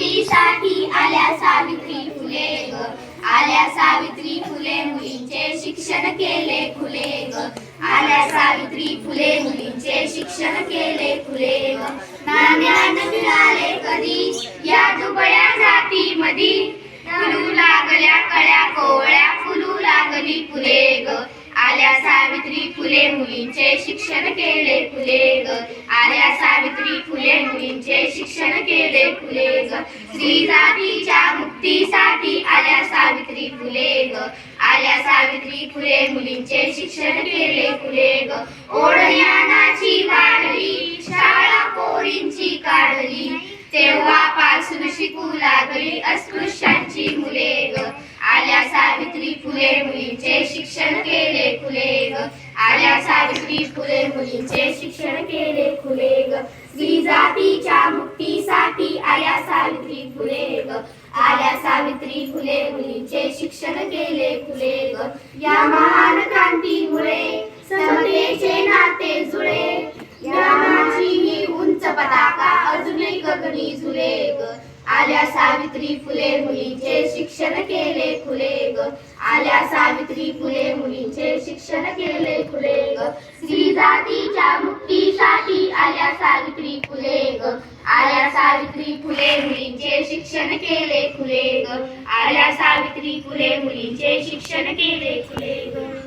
मुक्तीसाठी आल्या सावित्री फुले ग, आल्या सावित्री फुले मुलींचे शिक्षण केले खुले ग, आल्या सावित्री फुले मुलींचे शिक्षण केले खुले ग. ज्ञान मिळाले कधी या दुबळ्या जातीमधी, फुलू लागल्या कळ्या कोवळ्या फुलू लागली फुले ग, आल्या सावित्री फुले मुलींचे शिक्षण केले खुले ग, आल्या सावित्री फुले मुलींचे शिक्षण केले खुले ग. स्त्री जातीच्या मुक्तीसाठी आल्या सावित्री फुले ग, आल्या सावित्री फुले मुलींचे शिक्षण केले खुले ग. ओढ ज्ञानाची वाढली शाळा पोरींची काढली, तेव्हापासून शिकू लागली अस्पृश्यांची मुले ग, आल्या सावित्री फुले मुलींचे शिक्षण केले खुले ग, आल्या सावित्री फुले मुलींचे शिक्षण केले खुले ग. स्त्री जातीच्या मुक्तीसाठी आल्या सावित्री फुले ग, आल्या सावित्री फुले मुलींचे शिक्षण केले खुले ग. या महान क्रांतीमुळे समतेचे नाते जुळे, ज्ञानाची ही उंच पताका अजूनही गगनी झुले ग, आल्या सावित्री फुले मुलींचे शिक्षण केले खुले ग, आल्या सावित्री फुले मुलींचे शिक्षण केले खुले ग. स्त्री जातीच्या मुक्तीसाठी आल्या सावित्री फुले ग, आल्या सावित्री फुले मुलींचे शिक्षण केले खुले ग, आल्या सावित्री फुले मुलींचे शिक्षण केले खुले ग.